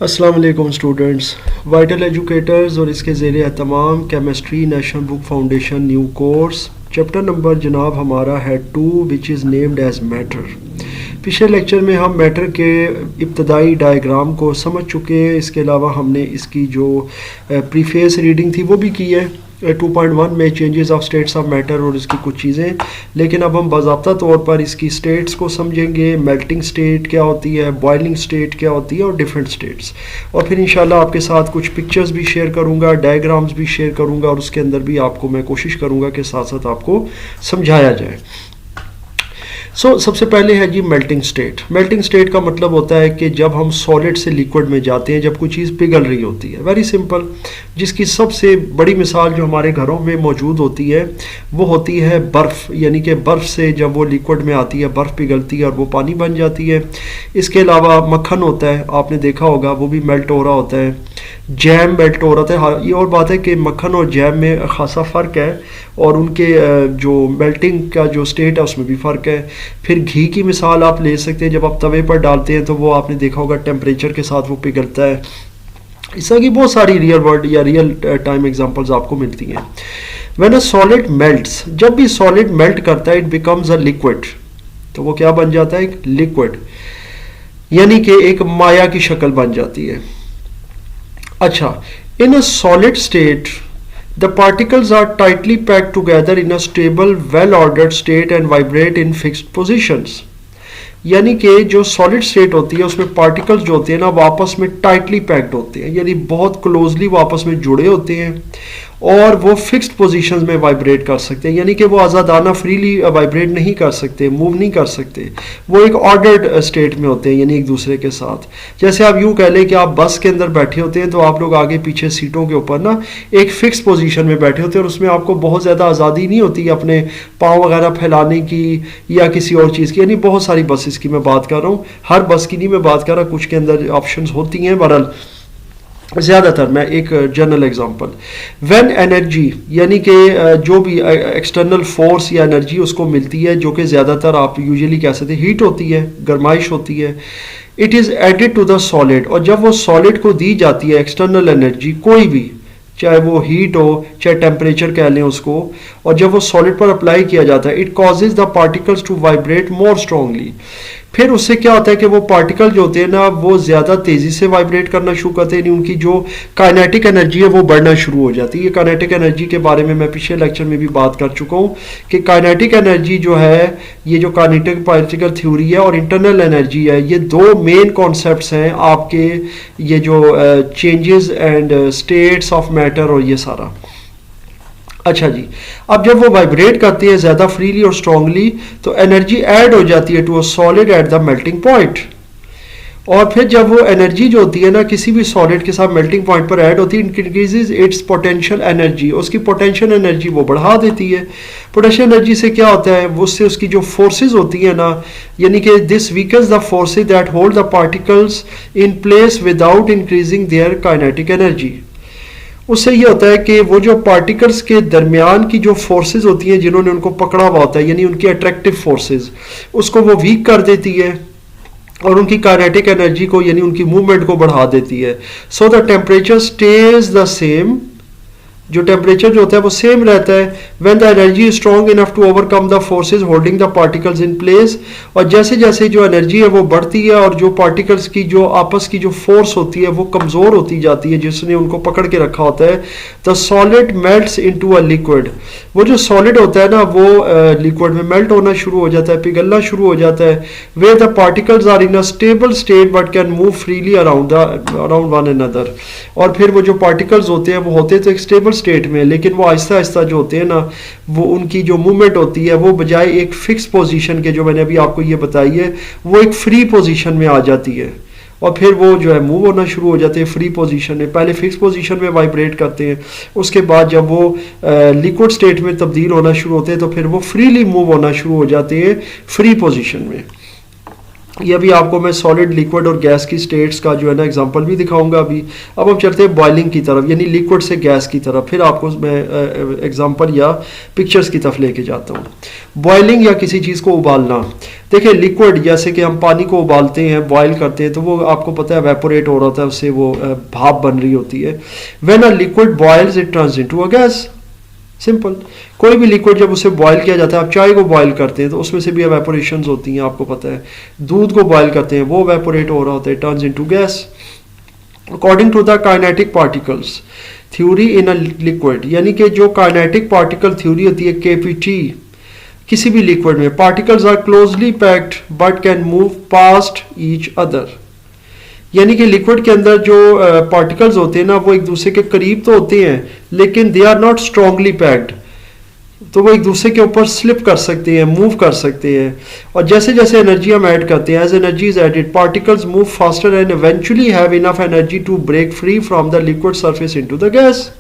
अस्सलाम वालेकुम students, vital educators और इसके ज़ेरे एहतमाम chemistry National Book Foundation new course chapter number जनाब हमारा है 2 which is named as matter. पिछले लेक्चर में हम मैटर के इब्तदाई डायग्राम को समझ चुके हैं। इसके अलावा हमने इसकी जो प्रीफेस रीडिंग थी वो भी की है 2.1 में changes of states of matter और इसकी कुछ चीज़ें। लेकिन अब हम बाज़ाब्ता तौर पर इसकी स्टेट्स को समझेंगे। मेल्टिंग स्टेट क्या होती है, बॉइलिंग स्टेट क्या होती है और डिफरेंट स्टेट्स। और फिर इंशाल्लाह आपके साथ कुछ पिक्चर्स भी शेयर करूंगा, डायग्राम्स भी शेयर करूंगा और उसके अंदर भी आपको मैं कोशिश करूंगा कि साथ साथ आपको समझाया जाए। सबसे पहले है जी मेल्टिंग स्टेट। मेल्टिंग स्टेट का मतलब होता है कि जब हम सॉलिड से लिक्विड में जाते हैं, जब कोई चीज़ पिघल रही होती है। वेरी सिंपल, जिसकी सबसे बड़ी मिसाल जो हमारे घरों में मौजूद होती है वो होती है बर्फ़। यानी कि बर्फ़ से जब वो लिक्विड में आती है, बर्फ़ पिघलती है और वो पानी बन जाती है। इसके अलावा मक्खन होता है, आपने देखा होगा, वो भी मेल्ट हो रहा होता है। जैम मेल्ट हो रहा था। ये और बात है कि मक्खन और जैम में ख़ासा फ़र्क है और उनके जो मेल्टिंग का जो स्टेट है उसमें भी फ़र्क है। फिर घी की मिसाल आप ले सकते हैं, जब आप तवे पर डालते हैं तो वो आपने देखा होगा टेम्परेचर के साथ वो पिघलता है। इस तरह की बहुत सारी रियल वर्ल्ड या रियल टाइम एग्जांपल्स आपको मिलती हैं। व्हेन अ सॉलिड मेल्ट्स, जब भी सॉलिड मेल्ट करता है इट बिकम्स अ लिक्विड, तो वो क्या बन जाता है? एक लिक्विड, यानी कि एक माया की शक्ल बन जाती है। अच्छा, in a solid state the particles are tightly packed together in a stable well ordered state and vibrate in fixed positions। यानी कि जो सॉलिड स्टेट होती है उसमें पार्टिकल्स जो होते हैं ना वो आपस में टाइटली पैक्ड होते हैं, यानी बहुत क्लोजली वो आपस में जुड़े होते हैं और वो फिक्स्ड पोजीशंस में वाइब्रेट कर सकते हैं। यानी कि वो आज़ादाना फ्रीली वाइब्रेट नहीं कर सकते, मूव नहीं कर सकते। वो एक ऑर्डर्ड स्टेट में होते हैं, यानी एक दूसरे के साथ। जैसे आप यूँ कह लें कि आप बस के अंदर बैठे होते हैं तो आप लोग आगे पीछे सीटों के ऊपर ना एक फिक्स पोजीशन में बैठे होते हैं और उसमें आपको बहुत ज़्यादा आज़ादी नहीं होती अपने पाँव वगैरह फैलाने की या किसी और चीज़ की। यानी बहुत सारी बसेस की मैं बात कर रहा हूँ, हर बस की नहीं मैं बात कर रहा, कुछ के अंदर ऑप्शंस होती हैं। बहरहाल ज़्यादातर मैं एक जनरल एग्जांपल, व्हेन एनर्जी, यानी कि जो भी एक्सटर्नल फोर्स या एनर्जी उसको मिलती है, जो कि ज़्यादातर आप यूजुअली कह सकते हैं हीट होती है, गर्माइश होती है। It is added to the solid, और जब वो सॉलिड को दी जाती है एक्सटर्नल एनर्जी कोई भी, चाहे वो हीट हो चाहे टेम्परेचर कह लें उसको, और जब वो सॉलिड पर अप्लाई किया जाता है it causes the particles to vibrate more strongly. फिर उससे क्या होता है कि वो पार्टिकल जो होते हैं ना वो ज़्यादा तेज़ी से वाइब्रेट करना शुरू करते हैं, उनकी जो काइनेटिक एनर्जी है वो बढ़ना शुरू हो जाती है। ये काइनेटिक एनर्जी के बारे में मैं पिछले लेक्चर में भी बात कर चुका हूँ कि काइनेटिक एनर्जी जो है, ये जो काइनेटिक पार्टिकल थ्योरी है और इंटरनल एनर्जी है, ये दो मेन कॉन्सेप्ट्स हैं आपके ये जो changes and states of matter और ये सारा। अच्छा जी, अब जब वो वाइब्रेट करती है ज़्यादा फ्रीली और स्ट्रांगली तो एनर्जी ऐड हो जाती है to a solid at the melting point. और फिर जब वो एनर्जी जो होती है ना किसी भी सॉलिड के साथ मेल्टिंग पॉइंट पर ऐड होती है, it increases it's potential energy, उसकी पोटेंशियल एनर्जी वो बढ़ा देती है। पोटेंशियल एनर्जी से क्या होता है, उससे उसकी जो फोर्सेज होती है ना, यानी कि this weakens the forces that hold the particles in place without increasing there kinetic energy. उससे ये होता है कि वो जो पार्टिकल्स के दरमियान की जो फोर्सेस होती हैं जिन्होंने उनको पकड़ा हुआ होता है, यानी उनकी अट्रैक्टिव फोर्सेस, उसको वो वीक कर देती है और उनकी काइनेटिक एनर्जी को यानी उनकी मूवमेंट को बढ़ा देती है। So the temperature stays the same, जो टेम्परेचर जो होता है वो सेम रहता है। When the energy is strong enough to overcome the forces holding the particles in place, और जैसे जैसे जो एनर्जी है वो बढ़ती है और जो पार्टिकल्स की जो आपस की जो फोर्स होती है वो कमज़ोर होती जाती है जिसने उनको पकड़ के रखा होता है, the solid melts into a liquid. वो जो सॉलिड होता है ना वो लिक्विड में मेल्ट होना शुरू हो जाता है, पिघलना शुरू हो जाता है। Where the particles are in a stable state but can move freely around one another. और फिर वो जो पार्टिकल्स होते हैं वो होते तो एक स्टेबल स्टेट में, लेकिन वो आहिस्ता आहिस्ता जो होते हैं ना वो उनकी जो मूवमेंट होती है वो बजाय एक फिक्स पोजीशन के, जो मैंने अभी आपको ये बताई है, वो एक फ्री पोजीशन में आ जाती है और फिर वो जो है मूव होना शुरू हो जाते हैं फ्री पोजीशन में। पहले फिक्स पोजीशन में वाइब्रेट करते हैं, उसके बाद जब वो लिक्विड स्टेट में तब्दील होना शुरू होते हैं तो फिर वो फ्रीली मूव होना शुरू हो जाते हैं फ्री पोजीशन में। ये भी आपको मैं सॉलिड, लिक्विड और गैस की स्टेट्स का जो है ना एग्जांपल भी दिखाऊंगा अभी। अब हम चलते हैं बॉइलिंग की तरफ, यानी लिक्विड से गैस की तरफ, फिर आपको मैं एग्जांपल या पिक्चर्स की तरफ लेके जाता हूँ। बॉइलिंग या किसी चीज़ को उबालना, देखिए लिक्विड जैसे कि हम पानी को उबालते हैं, बॉयल करते हैं, तो वो आपको पता है वेपोरेट हो रहा होता है, उससे वो भाप बन रही होती है। When a liquid boils it turns into a gas. Simple, कोई भी लिक्विड जब उसे बॉयल किया जाता है, आप चाय को बॉयल करते हैं तो उसमें से भी एवेपोरेशंस होती हैं, आपको पता है। दूध को बॉयल करते हैं, वो एवेपोरेट हो रहा होता है, turns into gas. According to the kinetic particles theory in a liquid, यानी कि जो काइनेटिक पार्टिकल थ्योरी होती है केपीटी किसी भी लिक्विड में, particles are closely packed but can move past each other. यानी कि लिक्विड के अंदर जो पार्टिकल्स होते हैं ना, वो एक दूसरे के करीब तो होते हैं लेकिन they are not strongly packed, तो वो एक दूसरे के ऊपर स्लिप कर सकते हैं, मूव कर सकते हैं। और जैसे जैसे एनर्जी हम ऐड करते हैं, as energy is added particles move faster and eventually have enough energy to break free from the liquid surface into the gas.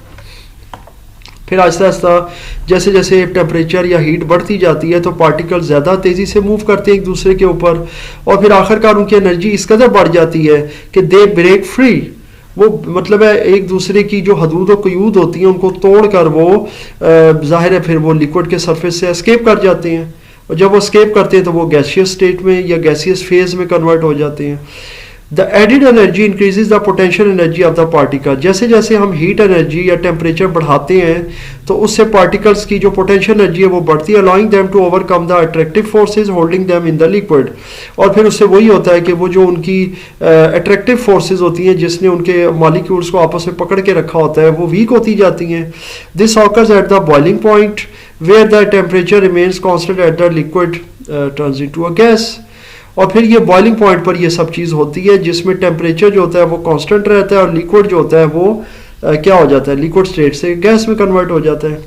फिर आहिस्ता आहिस्ता जैसे जैसे टेम्परेचर या हीट बढ़ती जाती है तो पार्टिकल ज़्यादा तेज़ी से मूव करते हैं एक दूसरे के ऊपर, और फिर आखिरकार उनकी एनर्जी इस कदर बढ़ जाती है कि दे ब्रेक फ्री। वो मतलब है एक दूसरे की जो हदूद और क़यूद होती हैं उनको तोड़ कर वो ज़ाहिर है फिर वो लिक्विड के सरफेस से एस्केप कर जाते हैं, और जब वो एस्केप करते हैं तो वो गैसियस स्टेट में या गैसियस फेज में कन्वर्ट हो जाते हैं। The added energy increases the potential energy of the particle. जैसे जैसे हम हीट एनर्जी या टेम्परेचर बढ़ाते हैं तो उससे पार्टिकल्स की जो पोटेंशियल एनर्जी है वो बढ़ती है, allowing them to overcome the attractive forces holding them in the liquid. और फिर उससे वही होता है कि वो जो उनकी अट्रैक्टिव फोर्सेज होती हैं जिसने उनके मॉलिक्यूल्स को आपस में पकड़ के रखा होता है, वो वीक होती जाती हैं। This occurs at the boiling point where the temperature remains constant at the liquid turns into a gas. और फिर ये बॉइलिंग पॉइंट पर ये सब चीज़ होती है जिसमें टेम्परेचर जो होता है वो कांस्टेंट रहता है और लिक्विड जो होता है वो क्या हो जाता है, लिक्विड स्टेट से गैस में कन्वर्ट हो जाता है।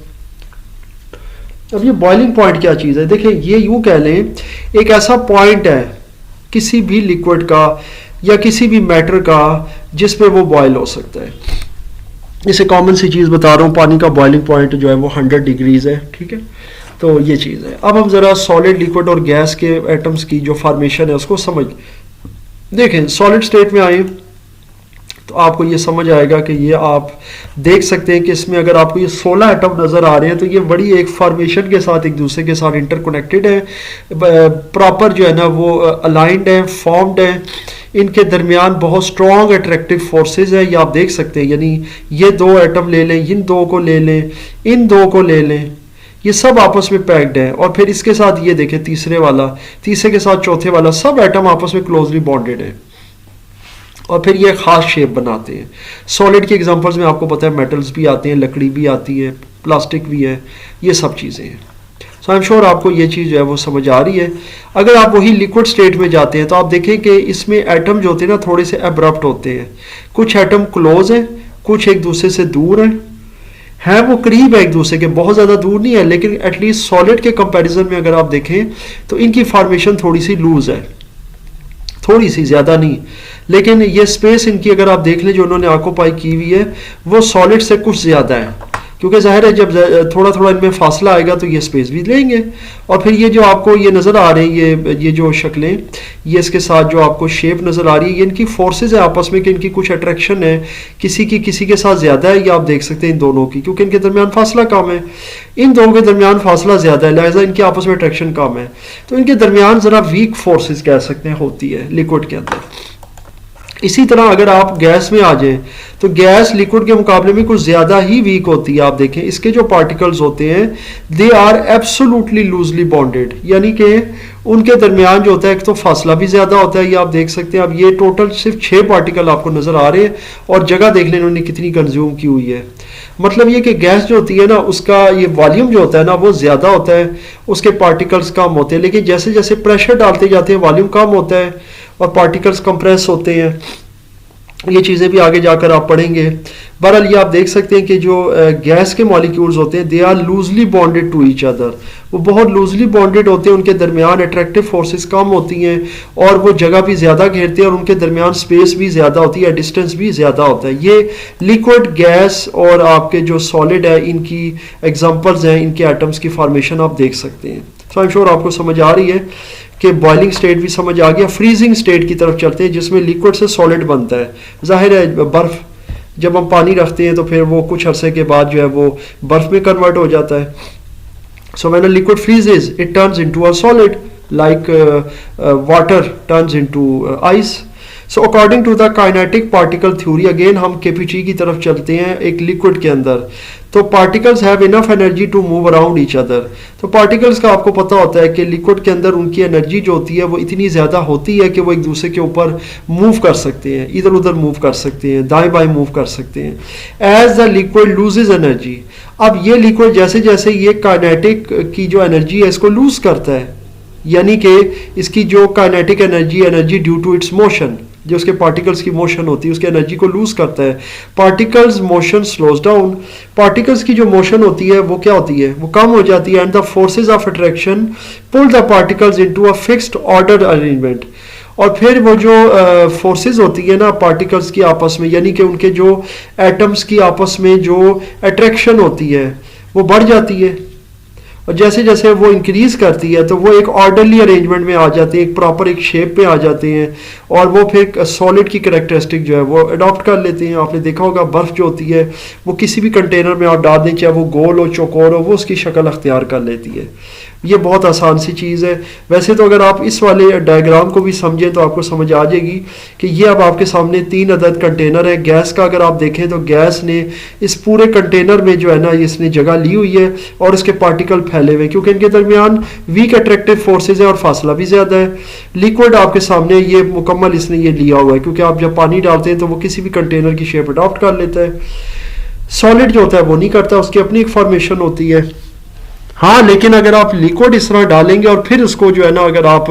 अब ये बॉइलिंग पॉइंट क्या चीज़ है, देखिए ये यूँ कह लें एक ऐसा पॉइंट है किसी भी लिक्विड का या किसी भी मैटर का जिस पे वो बॉयल हो सकता है। इसे कॉमन सी चीज़ बता रहा हूँ, पानी का बॉइलिंग पॉइंट जो है वो 100 डिग्रीज है, ठीक है। तो ये चीज़ है। अब हम ज़रा सॉलिड, लिक्विड और गैस के एटम्स की जो फार्मेशन है उसको समझ देखें। सॉलिड स्टेट में आए तो आपको ये समझ आएगा कि ये आप देख सकते हैं कि इसमें अगर आपको ये 16 एटम नज़र आ रहे हैं तो ये बड़ी एक फार्मेशन के साथ एक दूसरे के साथ इंटरकनेक्टेड है, प्रॉपर जो है ना वो अलाइंड है, फॉर्म्ड है। इनके दरमियान बहुत स्ट्रॉन्ग अट्रैक्टिव फोर्सेस है, ये आप देख सकते हैं। यानी ये दो एटम ले लें, इन दो को ले लें, इन दो को ले लें, ये सब आपस में पैक्ड है। और फिर इसके साथ ये देखें तीसरे वाला, तीसरे के साथ चौथे वाला, सब एटम आपस में क्लोजली बॉन्डेड है और फिर ये खास शेप बनाते हैं। सॉलिड के एग्जांपल्स में आपको पता है मेटल्स भी आते हैं, लकड़ी भी आती है, प्लास्टिक भी है, ये सब चीज़ें हैं। सो आई एम श्योर आपको ये चीज़ जो है वो समझ आ रही है। अगर आप वही लिक्विड स्टेट में जाते हैं तो आप देखें कि इसमें एटम जो होते हैं ना थोड़े से एब्रप्ट होते हैं। कुछ एटम क्लोज हैं, कुछ एक दूसरे से दूर हैं, वो करीब है एक दूसरे के, बहुत ज़्यादा दूर नहीं है, लेकिन एटलीस्ट सॉलिड के कंपैरिजन में अगर आप देखें तो इनकी फॉर्मेशन थोड़ी सी लूज है, थोड़ी सी, ज़्यादा नहीं। लेकिन ये स्पेस इनकी अगर आप देख लें जो उन्होंने ऑक्यूपाई की हुई है वो सॉलिड से कुछ ज़्यादा है, क्योंकि जाहिर है जब थोड़ा थोड़ा इनमें फासला आएगा तो ये स्पेस भी लेंगे। और फिर ये जो आपको ये नज़र आ रहे हैं, ये जो शक्लें, ये इसके साथ जो आपको शेप नज़र आ रही है, ये इनकी फोर्सेज है आपस में कि इनकी कुछ अट्रैक्शन है, किसी की किसी के साथ ज़्यादा है, ये आप देख सकते हैं इन दोनों की, क्योंकि इनके दरमियान फासला कम है। इन दोनों के दरमियान फासला ज़्यादा है, लिहाजा इनके आपस में अट्रैक्शन कम है, तो इनके दरमियान ज़रा वीक फोर्सेज कह सकते हैं होती है लिक्विड के अंदर। इसी तरह अगर आप गैस में आ जाएं तो गैस लिक्विड के मुकाबले में कुछ ज़्यादा ही वीक होती है। आप देखें इसके जो पार्टिकल्स होते हैं they are absolutely loosely bonded, यानी कि उनके दरमियान जो होता है एक तो फासला भी ज़्यादा होता है, ये आप देख सकते हैं। अब ये टोटल सिर्फ 6 पार्टिकल आपको नज़र आ रहे हैं और जगह देख लें इन्होंने कितनी कंज्यूम की हुई है। मतलब ये कि गैस जो होती है ना उसका ये वॉल्यूम जो होता है ना वो ज़्यादा होता है, उसके पार्टिकल्स कम होते हैं, लेकिन जैसे जैसे प्रेशर डालते जाते हैं वॉल्यूम कम होता है और पार्टिकल्स कंप्रेस होते हैं। ये चीज़ें भी आगे जाकर आप पढ़ेंगे। बहरहाल ये आप देख सकते हैं कि जो गैस के मॉलिक्यूल्स होते हैं they are loosely bonded to each other, वो बहुत लूजली बॉन्डेड होते हैं, उनके दरमियान अट्रैक्टिव फोर्सेस कम होती हैं और वो जगह भी ज़्यादा घेरते हैं और उनके दरमियान स्पेस भी ज़्यादा होती है, डिस्टेंस भी ज़्यादा होता है। ये लिक्विड, गैस और आपके जो सॉलिड है इनकी एग्जांपल्स हैं, इनके एटम्स की फॉर्मेशन आप देख सकते हैं। सो आई एम श्योर आपको समझ आ रही है। कि बॉइलिंग स्टेट भी समझ आ गया, फ्रीजिंग स्टेट की तरफ चलते हैं जिसमें लिक्विड से सॉलिड बनता है। जाहिर है बर्फ़ जब हम पानी रखते हैं तो फिर वो कुछ अरसे के बाद जो है वो बर्फ़ में कन्वर्ट हो जाता है। So when a liquid freezes it turns into a solid like water turns into ice. So according to the kinetic particle theory, again हम केपीटी की तरफ चलते हैं एक लिक्विड के अंदर, तो particles have enough energy to move around each other. तो पार्टिकल्स का आपको पता होता है कि लिक्विड के अंदर उनकी एनर्जी जो होती है वो इतनी ज़्यादा होती है कि वो एक दूसरे के ऊपर मूव कर सकते हैं, इधर उधर मूव कर सकते हैं, दाएं बाएं मूव कर सकते हैं। As the liquid loses energy, अब ये लिक्विड जैसे जैसे ये काइनेटिक की जो एनर्जी है इसको लूज करता है, यानी कि इसकी जो kinetic energy due to its motion, जो उसके पार्टिकल्स की मोशन होती है उसकी एनर्जी को लूज करता है। Particles motion slows down, particles की जो मोशन होती है वो क्या होती है, वो कम हो जाती है। And the forces of attraction pull the particles into a fixed order arrangement, और फिर वो जो फोर्सेस होती है ना पार्टिकल्स की आपस में, यानी कि उनके जो एटम्स की आपस में जो अट्रैक्शन होती है वो बढ़ जाती है, और जैसे जैसे वो इंक्रीज करती है तो वो एक ऑर्डरली अरेंजमेंट में आ जाते हैं, एक प्रॉपर एक शेप में आ जाते हैं, और वो फिर सॉलिड की कैरेक्टरिस्टिक जो है वो अडॉप्ट कर लेते हैं। आपने देखा होगा बर्फ़ जो होती है वो किसी भी कंटेनर में आप डाल दें, चाहे वो गोल हो चौकोर हो, वो उसकी शक्ल अख्तियार कर लेती है। ये बहुत आसान सी चीज़ है। वैसे तो अगर आप इस वाले डायग्राम को भी समझें तो आपको समझ आ जाएगी कि ये अब आपके सामने 3 अदद कंटेनर है। गैस का अगर आप देखें तो गैस ने इस पूरे कंटेनर में जो है ना इसने जगह ली हुई है और इसके पार्टिकल फैले हुए, क्योंकि इनके दरमियान वीक अट्रैक्टिव फोर्सेज है और फासला भी ज़्यादा है। लिक्विड आपके सामने ये मुकम्मल इसने ये लिया हुआ है, क्योंकि आप जब पानी डालते हैं तो वो किसी भी कंटेनर की शेप अडॉप्ट कर लेता है। सॉलिड जो होता है वो नहीं करता, उसकी अपनी एक फॉर्मेशन होती है। हाँ, लेकिन अगर आप लिक्विड इस तरह डालेंगे और फिर उसको जो है ना अगर आप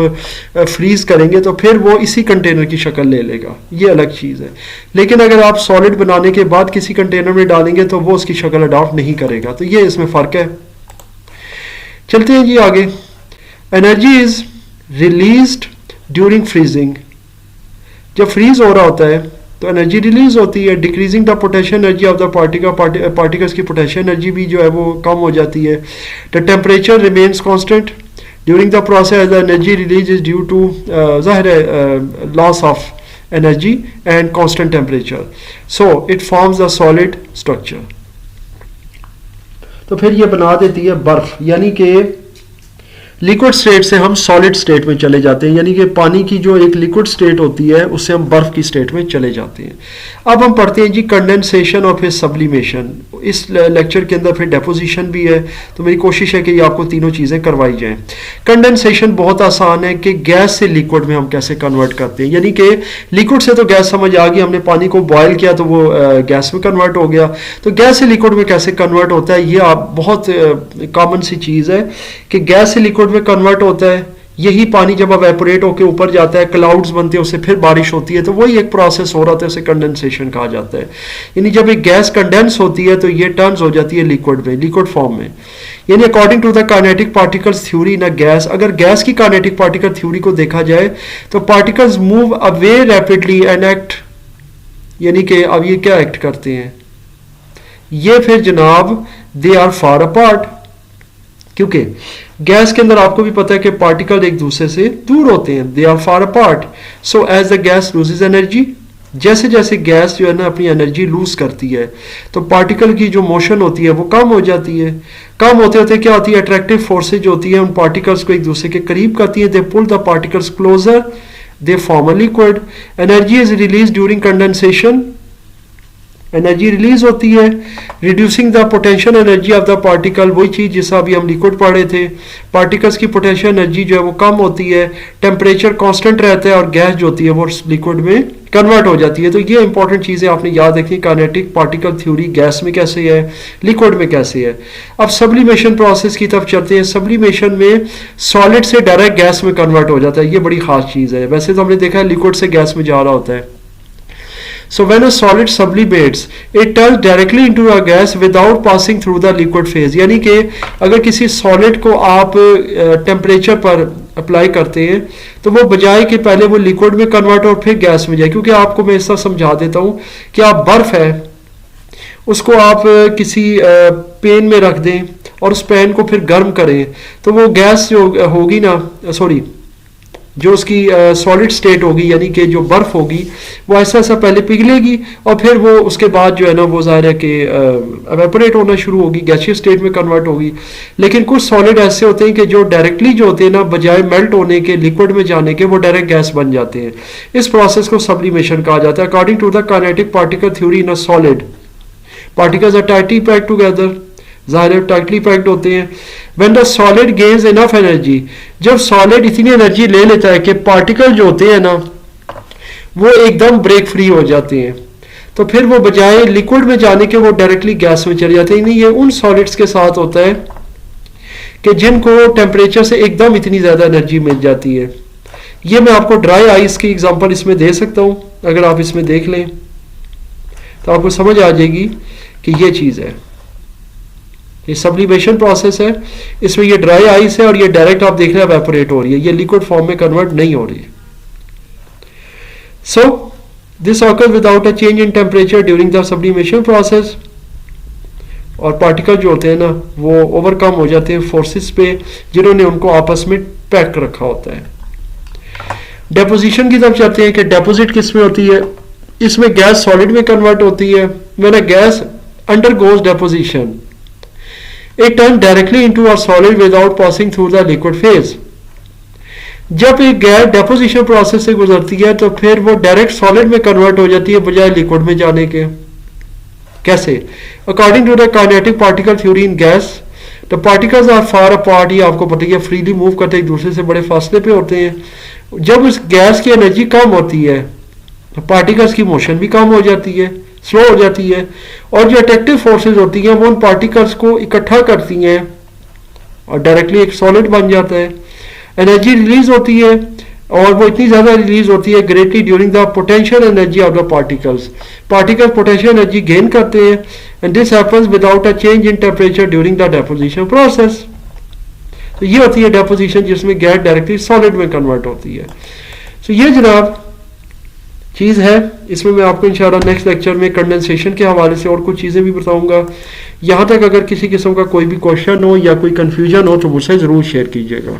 फ्रीज करेंगे तो फिर वो इसी कंटेनर की शक्ल ले लेगा, ये अलग चीज़ है। लेकिन अगर आप सॉलिड बनाने के बाद किसी कंटेनर में डालेंगे तो वो उसकी शक्ल अडॉप्ट नहीं करेगा, तो ये इसमें फ़र्क है। चलते हैं जी आगे। Energy is released during freezing, जब फ्रीज हो रहा होता है तो एनर्जी रिलीज होती है। Decreasing the potential energy of the particles की पोटेंशियल एनर्जी भी जो है वो कम हो जाती है। The temperature remains constant during the process, the energy release is due to ज़ाहिर है loss of energy and constant temperature, so it forms the solid structure. तो फिर ये बना देती है बर्फ, यानी कि लिक्विड स्टेट से हम सॉलिड स्टेट में चले जाते हैं, यानी कि पानी की जो एक लिक्विड स्टेट होती है उससे हम बर्फ की स्टेट में चले जाते हैं। अब हम पढ़ते हैं जी कंडेंसेशन और फिर सब्लिमेशन। इस लेक्चर के अंदर फिर डेपोजिशन भी है, तो मेरी कोशिश है कि ये आपको तीनों चीज़ें करवाई जाएं। कंडेंसेशन बहुत आसान है कि गैस से लिक्विड में हम कैसे कन्वर्ट करते हैं, यानी कि लिक्विड से तो गैस समझ आ गई, हमने पानी को बॉयल किया तो वो गैस में कन्वर्ट हो गया। तो गैस से लिक्विड में कैसे कन्वर्ट होता है, ये आप बहुत कॉमन सी चीज़ है कि गैस से लिक्विड में कन्वर्ट होता है। यही पानी जब एवेपोरेट होकर ऊपर जाता है, क्लाउड्स बनते हैं, उससे फिर बारिश होती है, तो वही एक प्रोसेस हो रहा था, उसे कंडेंसेशन कहा जाता है। यानी जब एक गैस कंडेंस होती है तो ये टर्न्स हो जाती है लिक्विड में, लिक्विड फॉर्म में। यानी according to the kinetic particles theory ना गैस, अगर गैस की काइनेटिक पार्टिकल थ्योरी को देखा जाए तो particles move away rapidly and act, यानी कि अब ये क्या एक्ट करते हैं, ये फिर जनाब दे आर फार अपार्ट, क्योंकि गैस के अंदर आपको भी पता है कि पार्टिकल एक दूसरे से दूर होते हैं, they are far apart. So as the gas loses energy, जैसे जैसे गैस जो है ना अपनी एनर्जी लूज करती है तो पार्टिकल की जो मोशन होती है वो कम हो जाती है। कम होते होते क्या होती है, अट्रैक्टिव फोर्सेज होती है उन पार्टिकल्स को एक दूसरे के करीब करती है, they pull the particles closer, they form a liquid. Energy is release during condensation, energy release होती है। Reducing the potential energy of the particle, वही चीज़ जिसका अभी हम लिक्विड पढ़े थे, पार्टिकल्स की पोटेंशियल एनर्जी जो है वो कम होती है, टेम्परेचर कांस्टेंट रहता है और गैस जो होती है वो लिक्विड में कन्वर्ट हो जाती है। तो ये इंपॉर्टेंट चीज़ें आपने याद रखनी, काइनेटिक पार्टिकल थ्योरी गैस में कैसे है, लिक्विड में कैसे है। अब सब्लिमेशन प्रोसेस की तरफ चलते हैं। सब्लिमेशन में सॉलिड से डायरेक्ट गैस में कन्वर्ट हो जाता है, ये बड़ी खास चीज़ है। वैसे तो हमने देखा है लिक्विड से गैस में जा रहा होता है। So when a solid sublimates, it turns directly into a gas without passing through the liquid phase। यानी कि अगर किसी सॉलिड को आप टेम्परेचर पर अप्लाई करते हैं तो वो बजाय कि पहले वो लिक्विड में कन्वर्ट और फिर गैस में जाए, क्योंकि आपको मैं ऐसा समझा देता हूँ कि आप बर्फ़ है उसको आप किसी पेन में रख दें और उस पेन को फिर गर्म करें तो वो गैस जो होगी ना, सॉरी जो उसकी सॉलिड स्टेट होगी, यानी कि जो बर्फ होगी वो ऐसा ऐसा पहले पिघलेगी और फिर वो उसके बाद जो है ना वो ज़ाहिर है कि एवेपोरेट होना शुरू होगी, गैसियस स्टेट में कन्वर्ट होगी। लेकिन कुछ सॉलिड ऐसे होते हैं कि जो डायरेक्टली जो होते हैं ना, बजाय मेल्ट होने के लिक्विड में जाने के, वो डायरेक्ट गैस बन जाते हैं। इस प्रोसेस को सब्लिमेशन कहा जाता है। According to the kinetic particle theory in a solid, particles are tightly packed together, ज़ाहिर टाइटली पैक्ड होते हैं। When the solid gains enough energy, जब सॉलिड इतनी एनर्जी ले लेता है कि पार्टिकल जो होते हैं ना वो एकदम ब्रेक फ्री हो जाते हैं, तो फिर वो बजाय लिक्विड में जाने के वो डायरेक्टली गैस में चले जाते हैं। नहीं, ये उन सॉलिड्स के साथ होता है कि जिनको टेम्परेचर से एकदम इतनी ज़्यादा एनर्जी मिल जाती है। ये मैं आपको ड्राई आइस की एग्जांपल इसमें दे सकता हूँ। अगर आप इसमें देख लें तो आपको समझ आ जाएगी कि ये चीज़ है, ये सब्लिमेशन प्रोसेस है। इसमें ये ड्राई आइस है और ये डायरेक्ट आप देख रहे हैं एवेपोरेट हो रही है, ये लिक्विड फॉर्म में कन्वर्ट नहीं हो रही। So this occurs without a change in temperature during the sublimation process. और पार्टिकल जो होते हैं ना वो ओवरकम हो जाते हैं फोर्सेस पे जिन्होंने उनको आपस में पैक रखा होता है। डेपोजिशन की तरफ जाते हैं कि डेपोजिट किस में होती है। इसमें गैस सॉलिड में कन्वर्ट होती है। When a gas undergoes deposition, it turns directly into a solid without passing through the liquid phase। जब एक गैस डेपोजिशन प्रोसेस से गुजरती है तो फिर वो डायरेक्ट सॉलिड में कन्वर्ट हो जाती है बजाय लिक्विड में जाने के। कैसे? According to the kinetic particle theory in gas, the particles are far apart. ये आपको पता है फ्रीली मूव करते एक दूसरे से बड़े फासले पे होते हैं। जब उस गैस की एनर्जी कम होती है तो पार्टिकल्स की मोशन भी कम हो जाती है, स्लो हो जाती है, और जो अट्रैक्टिव फोर्सेस होती हैं वो उन पार्टिकल्स को इकट्ठा करती हैं और डायरेक्टली एक सॉलिड बन जाता है। एनर्जी रिलीज होती है और वो इतनी ज़्यादा रिलीज होती है greatly during the potential energy of the particles. Particles potential energy gain करते हैं and this happens without a change in temperature during the deposition process. तो ये होती है डेपोजिशन जिसमें गैस डायरेक्टली सॉलिड में कन्वर्ट होती है। तो ये जनाब चीज़ है। इसमें मैं आपको इंशाल्लाह नेक्स्ट लेक्चर में कंडेंसेशन के हवाले से और कुछ चीज़ें भी बताऊंगा। यहाँ तक अगर किसी किस्म का कोई भी क्वेश्चन हो या कोई कन्फ्यूजन हो तो मुझसे ज़रूर शेयर कीजिएगा।